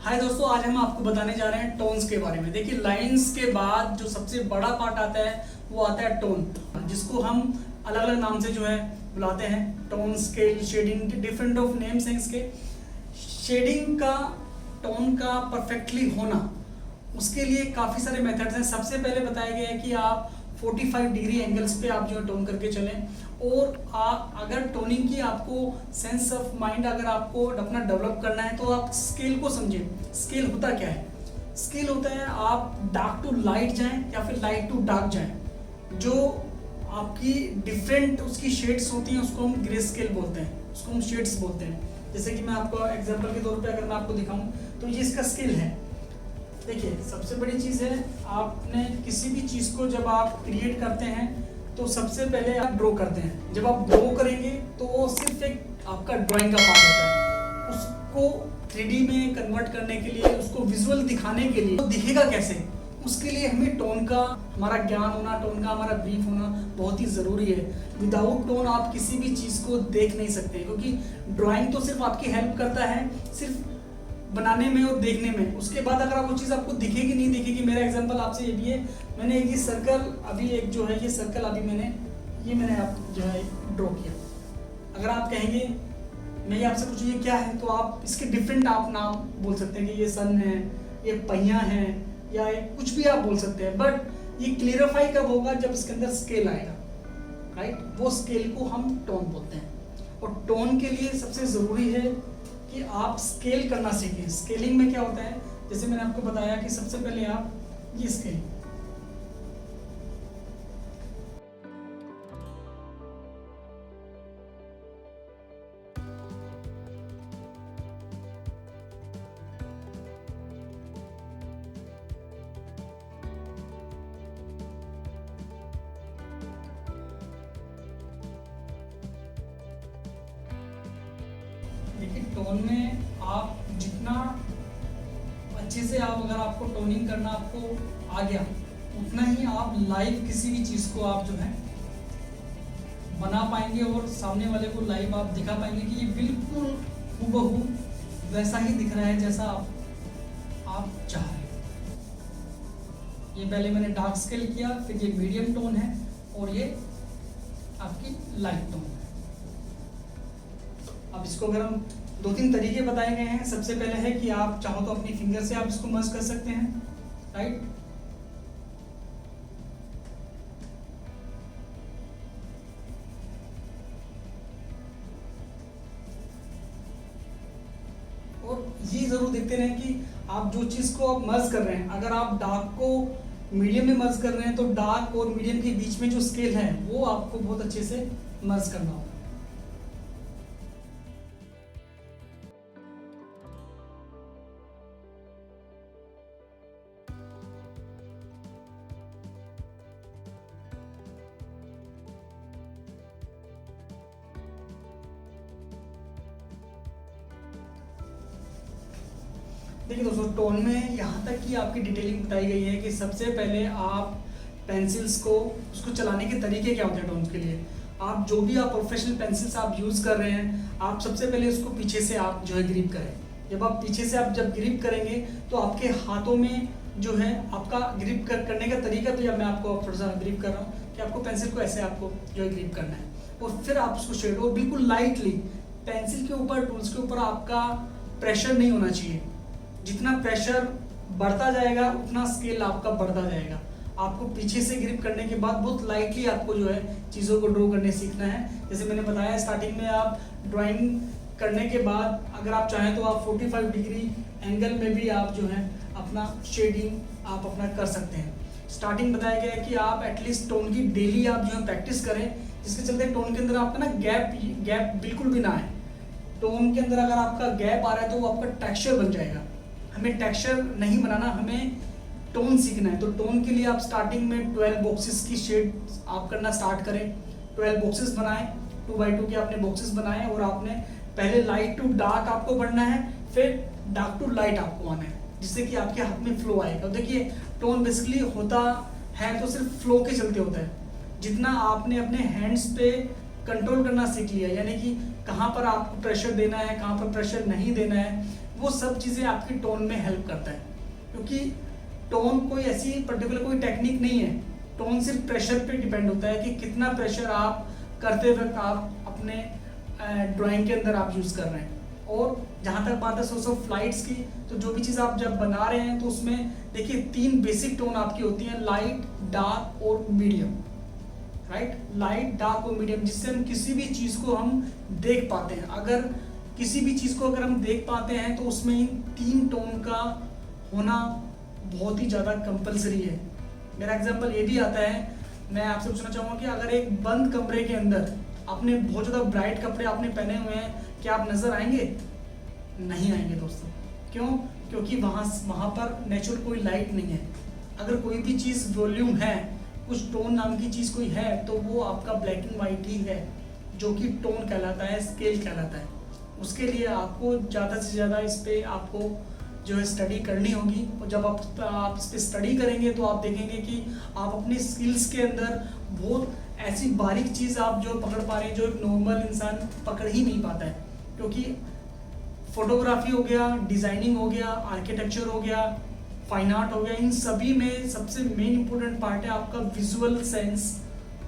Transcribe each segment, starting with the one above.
हाय दोस्तों, आज हम आपको बताने जा रहे हैं टोन्स के बारे में। देखिए, लाइंस के बाद जो सबसे बड़ा पार्ट आता है वो आता है टोन, जिसको हम अलग अलग नाम से जो है बुलाते हैं। Tone, scale, shading, different of names हैं इसके। शेडिंग का, टोन का परफेक्टली होना, उसके लिए काफ़ी सारे मेथड्स हैं। सबसे पहले बताया गया है कि आप 45 डिग्री एंगल्स पे आप जो है टोन करके चलें। और अगर टोनिंग की आपको सेंस ऑफ माइंड अगर आपको अपना डेवलप करना है तो आप स्केल को समझें। स्केल होता क्या है? स्केल होता है आप डार्क टू लाइट जाएं या फिर लाइट टू डार्क जाएं। जो आपकी डिफरेंट उसकी शेड्स होती हैं उसको हम ग्रे स्केल बोलते हैं, उसको हम शेड्स बोलते हैं। जैसे कि मैं आपको एग्जांपल के तौर पे अगर मैं आपको दिखाऊं तो ये इसका स्केल है। देखिए, सबसे बड़ी चीज़ है, आपने किसी भी चीज़ को जब आप क्रिएट करते हैं तो सबसे पहले आप ड्रॉ करते हैं। जब आप ड्रॉ करेंगे तो वो सिर्फ एक आपका ड्राइंग का पार्ट होता है। उसको 3D में कन्वर्ट करने के लिए, उसको विजुअल दिखाने के लिए, तो दिखेगा कैसे, उसके लिए हमें टोन का हमारा ज्ञान होना, टोन का हमारा ब्रीफ होना बहुत ही ज़रूरी है। विदाउट टोन आप किसी भी चीज़ को देख नहीं सकते, क्योंकि ड्राइंग तो सिर्फ आपकी हेल्प करता है सिर्फ बनाने में और देखने में। उसके बाद अगर वो चीज़ आपको दिखेगी नहीं दिखेगी। मेरा एग्जांपल आपसे ये भी है, मैंने एक ये सर्कल अभी एक जो है ये सर्कल अभी मैंने आप जो है ड्रॉ किया। अगर आप कहेंगे, मैं ये आपसे पूछूँ ये क्या है, तो आप इसके डिफरेंट आप नाम बोल सकते हैं कि ये सन है, ये पहिया है, या कुछ भी आप बोल सकते हैं। बट ये क्लियरिफाई कब होगा? जब इसके अंदर स्केल आएगा, राइट? वो स्केल को हम टोन बोलते हैं। और टोन के लिए सबसे ज़रूरी है कि आप स्केल करना सीखें। स्केलिंग में क्या होता है, जैसे मैंने आपको बताया कि सबसे पहले आप ये स्केल, देखिए टोन में आप जितना अच्छे से अगर आपको टोनिंग करना आपको आ गया, उतना ही आप लाइव किसी भी चीज़ को आप जो है बना पाएंगे और सामने वाले को लाइव आप दिखा पाएंगे कि ये बिल्कुल हूबहू वैसा ही दिख रहा है जैसा आप चाह रहे हैं। ये पहले मैंने डार्क स्केल किया, फिर ये मीडियम टोन है और ये आपकी लाइट टोन है। अब इसको अगर हम 2-3 तरीके बताए गए हैं। सबसे पहले है कि आप चाहो तो अपनी फिंगर से आप इसको मर्ज कर सकते हैं, राइट? और ये जरूर देखते रहें कि आप जो चीज को आप मर्ज कर रहे हैं, अगर आप डार्क को मीडियम में मर्ज कर रहे हैं तो डार्क और मीडियम के बीच में जो स्केल है वो आपको बहुत अच्छे से मर्ज करना होगा। देखिए दोस्तों, टोन में यहाँ तक कि आपकी डिटेलिंग बताई गई है कि सबसे पहले आप पेंसिल्स को, उसको चलाने के तरीके क्या होते हैं टोन्स के लिए। आप जो भी आप प्रोफेशनल पेंसिल्स आप यूज़ कर रहे हैं, आप सबसे पहले उसको पीछे से आप जो है ग्रिप करें। जब आप पीछे से आप जब ग्रिप करेंगे तो आपके हाथों में जो है आपका ग्रिप करने का तरीका, तो अब मैं आपको थोड़ा सा ग्रिप कर रहा हूँ कि आपको पेंसिल को ऐसे आपको जो है ग्रिप करना है और फिर आप उसको शेड, और बिल्कुल लाइटली पेंसिल के ऊपर, टूल्स के ऊपर आपका प्रेशर नहीं होना चाहिए। जितना प्रेशर बढ़ता जाएगा उतना स्केल आपका बढ़ता जाएगा। आपको पीछे से ग्रिप करने के बाद बहुत लाइटली आपको जो है चीज़ों को ड्रॉ करने सीखना है। जैसे मैंने बताया स्टार्टिंग में, आप ड्राइंग करने के बाद अगर आप चाहें तो आप 45 डिग्री एंगल में भी आप जो है अपना शेडिंग आप अपना कर सकते हैं। स्टार्टिंग बताया गया है कि आप एटलीस्ट टोन की डेली आप जो है प्रैक्टिस करें, जिसके चलते टोन के अंदर आपका ना गैप बिल्कुल भी ना आए। टोन के अंदर अगर आपका गैप आ रहा है तो वो आपका टेक्सचर बन जाएगा। हमें टेक्सचर नहीं बनाना, हमें टोन सीखना है। तो टोन के लिए आप स्टार्टिंग में 12 बॉक्सेस की शेड आप करना स्टार्ट करें। 12 बॉक्सेस बनाएं, 2x2 के आपने बॉक्सेस बनाए और आपने पहले लाइट टू डार्क आपको बढ़ना है, फिर डार्क टू लाइट आपको आना है, जिससे कि आपके हाथ में फ्लो आएगा। देखिए, टोन बेसिकली होता है तो सिर्फ फ्लो के चलते होता है। जितना आपने अपने हैंड्स पे कंट्रोल करना सीख लिया, यानी कि कहाँ पर आपको प्रेशर देना है, कहाँ पर प्रेशर नहीं देना है, वो सब चीज़ें आपकी टोन में हेल्प करता है। क्योंकि टोन कोई ऐसी पर्टिकुलर कोई टेक्निक नहीं है, टोन सिर्फ प्रेशर पे डिपेंड होता है कि कितना प्रेशर आप करते वक्त आप अपने ड्राइंग के अंदर आप यूज़ कर रहे हैं। और जहाँ तक बात है सोर्स ऑफ लाइट्स की, तो जो भी चीज़ आप जब बना रहे हैं तो उसमें देखिए 3 बेसिक टोन आपकी होती हैं, लाइट, डार्क और मीडियम। राइट, लाइट, डार्क और मीडियम, जिससे हम किसी भी चीज़ को हम देख पाते हैं। अगर किसी भी चीज़ को अगर हम देख पाते हैं तो उसमें इन 3 टोन का होना बहुत ही ज़्यादा कंपलसरी है। मेरा एग्जांपल ये भी आता है, मैं आपसे पूछना चाहूँगा कि अगर एक बंद कमरे के अंदर आपने बहुत ज़्यादा ब्राइट कपड़े आपने पहने हुए हैं, क्या आप नज़र आएंगे? नहीं आएंगे दोस्तों। क्यों? क्योंकि वहाँ पर नेचुरल कोई लाइट नहीं है। अगर कोई भी चीज़ वॉल्यूम है, कुछ टोन नाम की चीज़ कोई है, तो वो आपका ब्लैक एंड वाइट ही है, जो कि टोन कहलाता है, स्केल कहलाता है। उसके लिए आपको ज़्यादा से ज़्यादा इस पर आपको जो है स्टडी करनी होगी। और जब आप इस पर स्टडी करेंगे तो आप देखेंगे कि आप अपने स्किल्स के अंदर बहुत ऐसी बारीक चीज़ आप जो पकड़ पा रहे हैं जो एक नॉर्मल इंसान पकड़ ही नहीं पाता है। क्योंकि फोटोग्राफी हो गया, डिज़ाइनिंग हो गया, आर्किटेक्चर हो गया, फाइन आर्ट हो गया, इन सभी में सबसे मेन इंपॉर्टेंट पार्ट है आपका विजुअल सेंस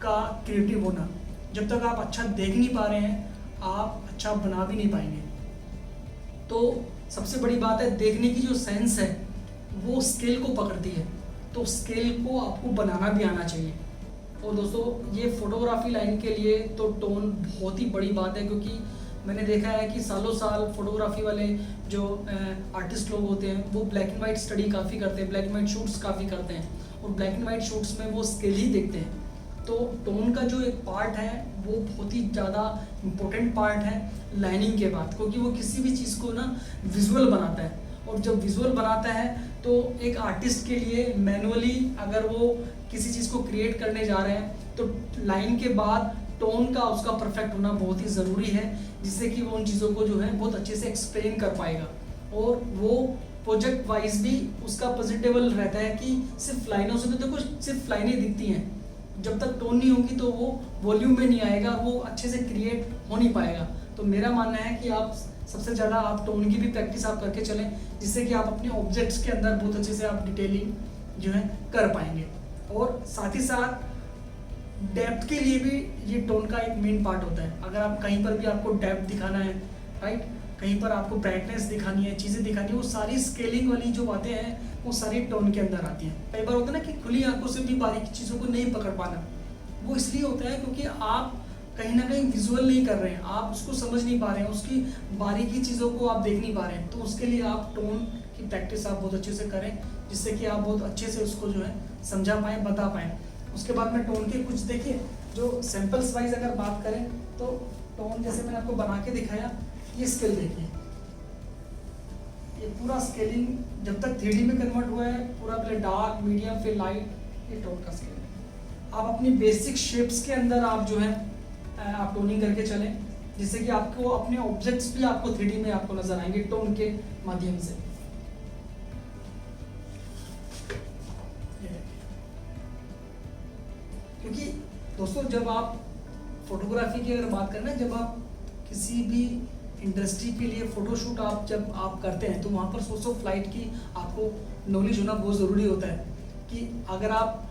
का क्रिएटिव होना। जब तक आप अच्छा देख नहीं पा रहे हैं, आप अच्छा बना भी नहीं पाएंगे। तो सबसे बड़ी बात है, देखने की जो सेंस है वो स्केल को पकड़ती है, तो स्केल को आपको बनाना भी आना चाहिए। और दोस्तों ये फोटोग्राफी लाइन के लिए तो टोन बहुत ही बड़ी बात है, क्योंकि मैंने देखा है कि सालों साल फोटोग्राफी वाले जो आर्टिस्ट लोग होते हैं वो ब्लैक एंड वाइट स्टडी काफ़ी करते हैं, ब्लैक एंड वाइट शूट्स काफ़ी करते हैं, और ब्लैक एंड वाइट शूट्स में वो स्केल ही देखते हैं। तो टोन का जो एक पार्ट है वो बहुत ही ज़्यादा इम्पोर्टेंट पार्ट है लाइनिंग के बाद, क्योंकि वो किसी भी चीज़ को ना विजुअल बनाता है। और जब विजुअल बनाता है तो एक आर्टिस्ट के लिए मैनुअली अगर वो किसी चीज़ को क्रिएट करने जा रहे हैं तो लाइन के बाद टोन का उसका परफेक्ट होना बहुत ही ज़रूरी है, जिससे कि वो उन चीज़ों को जो है बहुत अच्छे से एक्सप्लेन कर पाएगा। और वो प्रोजेक्ट वाइज भी उसका पॉजिटिवल रहता है कि सिर्फ लाइनों से तो कुछ सिर्फ लाइनें दिखती हैं, जब तक टोन नहीं होगी तो वो वॉल्यूम में नहीं आएगा, वो अच्छे से क्रिएट हो नहीं पाएगा। तो मेरा मानना है कि आप सबसे ज़्यादा आप टोन की भी प्रैक्टिस आप करके चलें, जिससे कि आप अपने ऑब्जेक्ट्स के अंदर बहुत अच्छे से आप डिटेलिंग जो है कर पाएंगे। और साथ ही साथ डेप्थ के लिए भी ये टोन का एक मेन पार्ट होता है। अगर आप कहीं पर भी आपको डेप्थ दिखाना है, राइट, कहीं पर आपको ब्राइटनेस दिखानी है, चीज़ें दिखानी है, वो सारी स्केलिंग वाली जो बातें हैं वो सारी टोन के अंदर आती हैं। कई बार होता है ना कि खुली आंखों से भी बारीकी चीज़ों को नहीं पकड़ पाना, वो इसलिए होता है क्योंकि आप कहीं ना कहीं विजुअल नहीं कर रहे हैं, आप उसको समझ नहीं पा रहे हैं, उसकी बारीकी चीज़ों को आप देख नहीं पा रहे हैं। तो उसके लिए आप टोन की प्रैक्टिस आप बहुत अच्छे से करें, जिससे कि आप बहुत अच्छे से उसको जो है समझा पाएँ, बता पाएँ। उसके बाद में टोन के कुछ देखिए जो सैम्पल्स वाइज अगर बात करें तो टोन जैसे मैंने आपको बना के दिखाया, ये स्केल देखिए, ये पूरा स्केलिंग जब तक 3D में कन्वर्ट हुआ है, पूरा पहले डार्क, मीडियम, फिर लाइट, ये टोन का स्केल है। आप अपनी बेसिक शेप्स के अंदर आप जो है आप टोनिंग करके चलें, जिससे कि आपको अपने ऑब्जेक्ट्स भी आपको 3D में आपको नजर आएंगे टोन के माध्यम से। क्योंकि दोस्तों जब आप फोटोग्राफी की अगर बात करें ना, जब आप किसी भी इंडस्ट्री के लिए फोटोशूट जब आप करते हैं तो वहाँ पर सोर्स ऑफ लाइट की आपको नॉलेज होना बहुत ज़रूरी होता है। कि अगर आप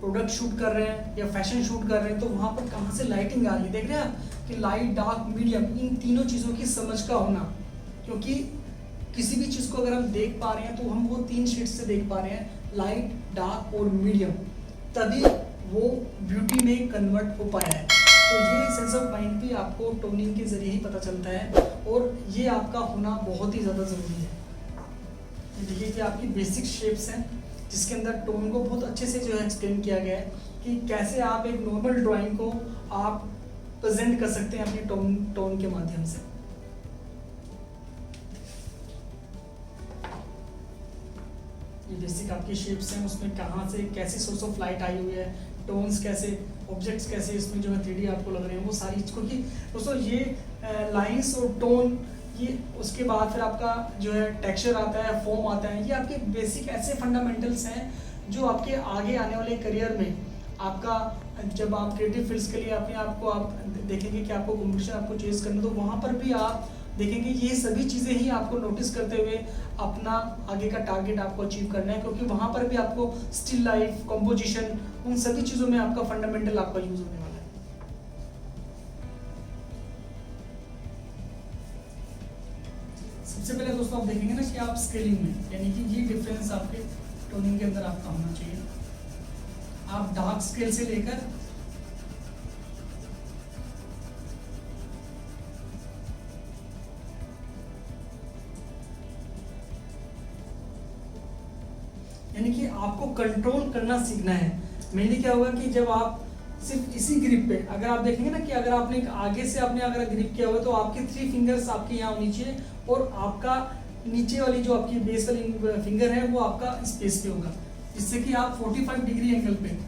प्रोडक्ट शूट कर रहे हैं या फैशन शूट कर रहे हैं तो वहाँ पर कहाँ से लाइटिंग आ रही है, देख रहे हैं आप कि लाइट, डार्क, मीडियम, इन तीनों चीज़ों की समझ का होना। क्योंकि किसी भी चीज़ को अगर हम देख पा रहे हैं तो हम वो 3 शेड्स से देख पा रहे हैं, लाइट, डार्क और मीडियम, तभी वो ब्यूटी में कन्वर्ट हो पाया है। तो ये सेंस ऑफ माइंड भी आपको टोनिंग के जरिए ही पता चलता है, और ये आपका होना बहुत ही ज़्यादा ज़रूरी है। ये देखिए कि आपकी बेसिक शेप्स हैं जिसके अंदर टोन को बहुत अच्छे से जो है एक्सप्लेन किया गया है कि कैसे आप एक नॉर्मल ड्राइंग को आप प्रेजेंट कर सकते हैं अपनी टोन के माध्यम से। ये बेसिक आपकी शेप्स हैं, उसमें कहाँ से कैसी सोर्स ऑफ लाइट आई हुई है, टोन्स कैसे, ऑब्जेक्ट्स कैसे इसमें जो है 3D आपको लग रहे हैं, वो सारी चीज़ की दोस्तों ये लाइंस और टोन, ये उसके बाद फिर आपका जो है टेक्सचर आता है, फॉर्म आता है, ये आपके बेसिक ऐसे फंडामेंटल्स हैं जो आपके आगे आने वाले करियर में आपका, जब आप क्रिएटिव फील्ड्स के लिए अपने आप को आप देखेंगे कि आपको कॉम्पिटिशन आपको चेस करना, तो वहाँ पर भी आप देखेंगे। ये सभी चीज़ें ही आपको नोटिस करते हुए अपना आगे का टारगेट आपको अचीव करना है, क्योंकि वहाँ पर भी आपको स्टिल लाइफ, कॉम्पोजिशन, उन सभी चीज़ों में आपका फंडामेंटल आपका यूज़ होने वाला है। सबसे पहले दोस्तों आप देखेंगे ना कि आप स्केलिंग में, यानी कि ये डिफरेंस आपके टोनिंग के अंदर आपका होना चाहिए। आप डार्क स्केल से लेकर यानी कि आपको कंट्रोल करना सीखना है। मेनली क्या होगा कि जब आप सिर्फ इसी ग्रिप पे, अगर आप देखेंगे ना कि अगर आपने आगे से आपने अगर ग्रिप किया हुआ तो आपके 3 फिंगर्स आपके यहाँ होनी चाहिए, और आपका नीचे वाली जो आपकी बेस वाली फिंगर है वो आपका स्पेस पे होगा, जिससे कि आप 45 डिग्री एंगल पे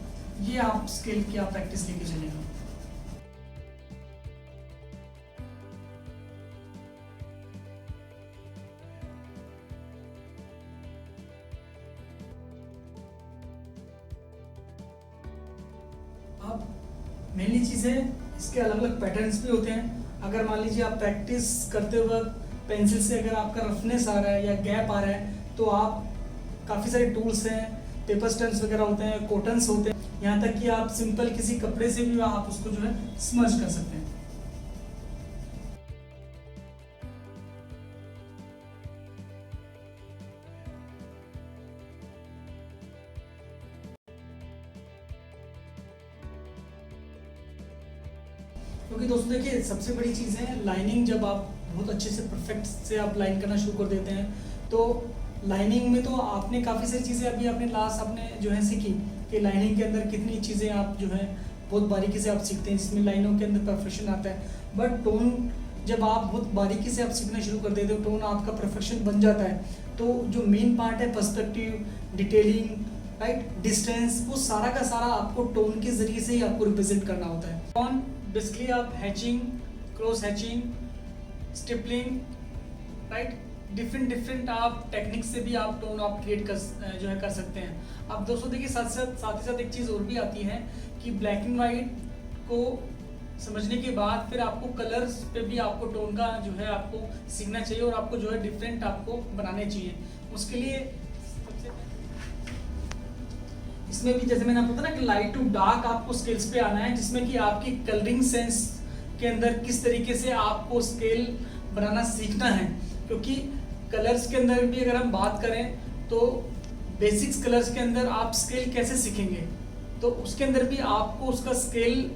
ये आप स्केल की आप प्रैक्टिस लेके चलेंगे। अब मेनली चीज़ है, इसके अलग अलग पैटर्न्स भी होते हैं। अगर मान लीजिए आप प्रैक्टिस करते वक्त पेंसिल से अगर आपका रफनेस आ रहा है या गैप आ रहा है, तो आप काफ़ी सारे टूल्स हैं, पेपर स्टम्स वगैरह होते हैं, कॉटन्स होते हैं, यहाँ तक कि आप सिंपल किसी कपड़े से भी आप उसको जो है स्मज कर सकते हैं। क्योंकि दोस्तों देखिए, सबसे बड़ी चीज़ है लाइनिंग। जब आप बहुत अच्छे से परफेक्ट से आप लाइन करना शुरू कर देते हैं, तो लाइनिंग में तो आपने काफ़ी सारी चीज़ें अभी आपने लास्ट आपने जो है सीखी कि लाइनिंग के अंदर कितनी चीज़ें आप जो है बहुत बारीकी से आप सीखते हैं, जिसमें लाइनों के अंदर परफेक्शन आता है। बट टोन जब आप बहुत बारीकी से आप सीखना शुरू कर देते हो, टोन आपका परफेक्शन बन जाता है, तो जो मेन पार्ट है पर्सपेक्टिव, डिटेलिंग, राइट, डिस्टेंस, वो सारा का सारा आपको टोन के जरिए से ही आपको रिप्रेजेंट करना होता है। टोन बेसिकली आप hatching, cross hatching, stippling, right, different आप टेक्निक से भी आप टोन आप क्रिएट कर जो है कर सकते हैं। अब दोस्तों देखिए, साथ ही साथ एक चीज़ और भी आती है कि ब्लैक एंड वाइट को समझने के बाद फिर आपको कलर्स पे भी आपको टोन का जो है आपको सीखना चाहिए, और आपको जो है डिफरेंट आपको बनाने चाहिए। उसके लिए इसमें भी जैसे मैंने आपको बताया ना कि लाइट टू डार्क आपको स्केल्स पे आना है, जिसमें कि आपकी कलरिंग सेंस के अंदर किस तरीके से आपको स्केल बनाना सीखना है। क्योंकि कलर्स के अंदर भी अगर हम बात करें तो बेसिक्स कलर्स के अंदर आप स्केल कैसे सीखेंगे, तो उसके अंदर भी आपको उसका स्केल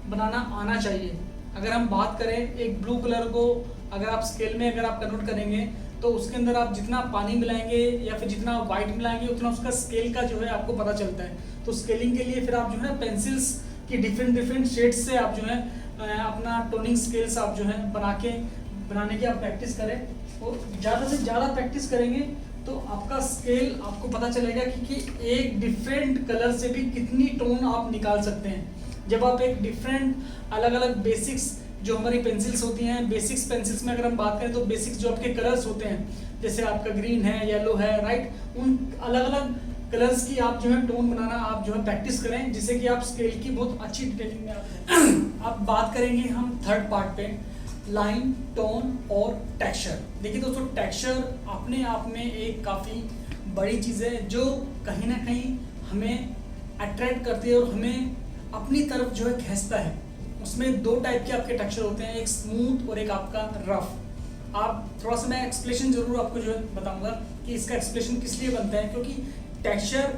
बनाना आना चाहिए। अगर हम बात करें एक ब्लू कलर को अगर आप स्केल में अगर आप कन्वर्ट करेंगे, तो उसके अंदर आप जितना पानी मिलाएंगे या फिर जितना वाइट मिलाएंगे, उतना उसका स्केल का जो है आपको पता चलता है। तो स्केलिंग के लिए फिर आप जो है पेंसिल्स की डिफरेंट शेड्स से आप जो है अपना टोनिंग स्केल्स आप जो है बनाने की आप प्रैक्टिस करें, और ज़्यादा से ज़्यादा प्रैक्टिस करेंगे तो आपका स्केल आपको पता चलेगा कि एक डिफरेंट कलर से भी कितनी टोन आप निकाल सकते हैं। जब आप एक डिफरेंट अलग अलग बेसिक्स जो हमारी पेंसिल्स होती हैं, बेसिक्स पेंसिल्स में अगर हम बात करें तो बेसिक्स जो आपके कलर्स होते हैं, जैसे आपका ग्रीन है, येलो है, राइट, उन अलग अलग कलर्स की आप जो है टोन बनाना आप जो है प्रैक्टिस करें, जिससे कि आप स्केल की बहुत अच्छी डिटेलिंग में आप बात करेंगे हम थर्ड पार्ट पे, लाइन, टोन और टेक्सचर। देखिए दोस्तों, टेक्सचर अपने आप में एक काफ़ी बड़ी चीज़ है जो कहीं ना कहीं हमें अट्रैक्ट करती है और हमें अपनी तरफ जो है खींचता है। उसमें 2 टाइप के आपके टेक्सचर होते हैं, एक स्मूथ और एक आपका रफ। आप थोड़ा सा मैं एक्सप्लेनेशन जरूर आपको जो है बताऊंगा कि इसका एक्सप्लेनेशन किस लिए बनता है, क्योंकि टेक्सचर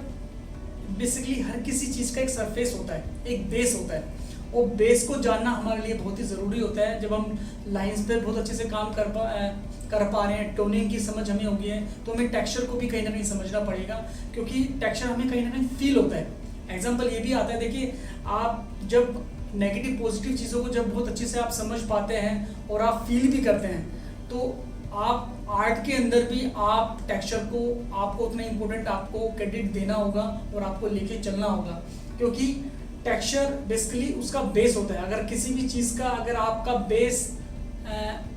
बेसिकली हर किसी चीज़ का एक सरफेस होता है, एक बेस होता है, और बेस को जानना हमारे लिए बहुत ही ज़रूरी होता है। जब हम लाइंस पे बहुत अच्छे से काम कर पा रहे हैं, टोनिंग की समझ हमें हो गई है, तो हमें टेक्सचर को भी कहीं ना कहीं समझना पड़ेगा, क्योंकि टेक्सचर हमें कहीं ना कहीं फील होता है। एग्जाम्पल ये भी आता है, देखिए आप जब नेगेटिव पॉजिटिव चीज़ों को जब बहुत अच्छे से आप समझ पाते हैं और आप फील भी करते हैं, तो आप आर्ट के अंदर भी आप टेक्सचर को आपको उतना इम्पोर्टेंट आपको क्रेडिट देना होगा और आपको लेके चलना होगा, क्योंकि टेक्सचर बेसिकली उसका बेस होता है। अगर किसी भी चीज़ का अगर आपका बेस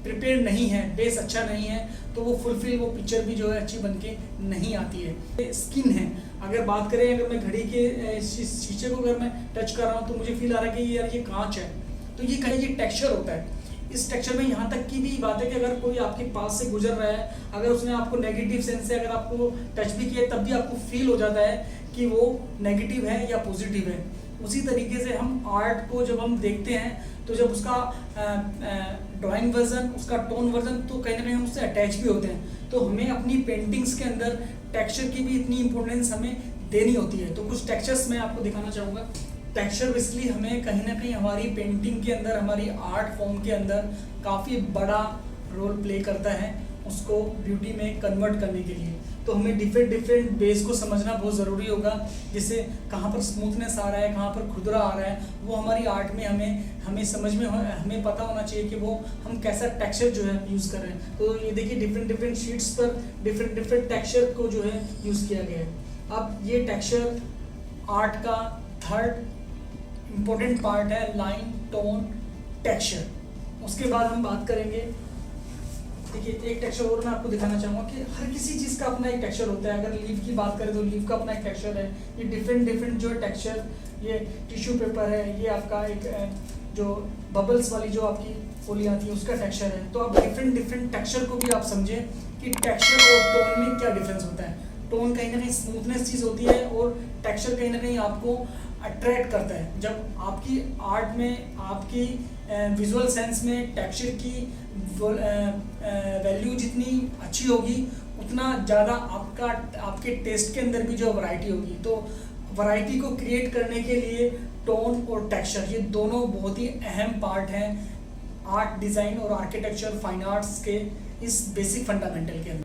प्रिपेयर नहीं है, बेस अच्छा नहीं है, तो वो फुलफिल वो पिक्चर भी जो है अच्छी बनके नहीं आती है। स्किन है, अगर बात करें, अगर मैं घड़ी के शीशे को अगर मैं टच कर रहा हूँ तो मुझे फील आ रहा है कि यार ये कांच है, तो ये कहीं ये टेक्सचर होता है। इस टेक्सचर में यहाँ तक की भी बात है कि अगर कोई आपके पास से गुजर रहा है, अगर उसने आपको नेगेटिव सेंस से अगर आपको टच भी किया तब भी आपको फील हो जाता है कि वो नेगेटिव है या पॉजिटिव है। उसी तरीके से हम आर्ट को जब हम देखते हैं तो जब उसका ड्राइंग वर्जन, उसका टोन वर्जन, तो कहीं ना कहीं हम उससे अटैच भी होते हैं। तो हमें अपनी पेंटिंग्स के अंदर टेक्सचर की भी इतनी इंपॉर्टेंस हमें देनी होती है। तो कुछ टेक्सचर्स मैं आपको दिखाना चाहूँगा। टेक्सचर बेसिकली हमें कहीं ना कहीं हमारी पेंटिंग के अंदर, हमारी आर्ट फॉर्म के अंदर काफ़ी बड़ा रोल प्ले करता है उसको ब्यूटी में कन्वर्ट करने के लिए। तो हमें डिफरेंट बेस को समझना बहुत ज़रूरी होगा, जिससे कहाँ पर स्मूथनेस आ रहा है, कहाँ पर खुरदरा आ रहा है, वो हमारी आर्ट में हमें समझ में हमें पता होना चाहिए कि वो हम कैसा टेक्सचर जो है यूज़ कर रहे हैं। तो ये देखिए डिफरेंट शीट्स पर डिफरेंट टेक्सचर को जो है यूज़ किया गया है। अब ये टेक्सचर आर्ट का थर्ड इम्पोर्टेंट पार्ट है, लाइन, टोन, टेक्सचर। उसके बाद हम बात करेंगे, देखिए एक टेक्सचर और मैं आपको दिखाना चाहूँगा कि हर किसी चीज़ का अपना एक टेक्सचर होता है। अगर लीफ की बात करें तो लीफ का अपना एक टेक्सचर है। ये डिफरेंट जो टेक्सचर, ये टिश्यू पेपर है, ये आपका एक जो बबल्स वाली जो आपकी फूली आती है उसका टेक्सचर है। तो आप डिफरेंट टेक्सचर को भी आप समझें कि टेक्सचर और टोन में क्या डिफरेंस होता है। टोन कहीं ना कहीं स्मूथनेस चीज़ होती है और टेक्सचर कहीं ना कहीं आपको अट्रैक्ट करता है। जब आपकी आर्ट में, आपकी विजुअल सेंस में टेक्सचर की वैल्यू जितनी अच्छी होगी, उतना ज़्यादा आपके टेस्ट के अंदर भी जो वैरायटी होगी। तो वैरायटी को क्रिएट करने के लिए टोन और टेक्सचर, ये दोनों बहुत ही अहम पार्ट हैं आर्ट, डिज़ाइन और आर्किटेक्चर, फाइन आर्ट्स के इस बेसिक फंडामेंटल के अंदर।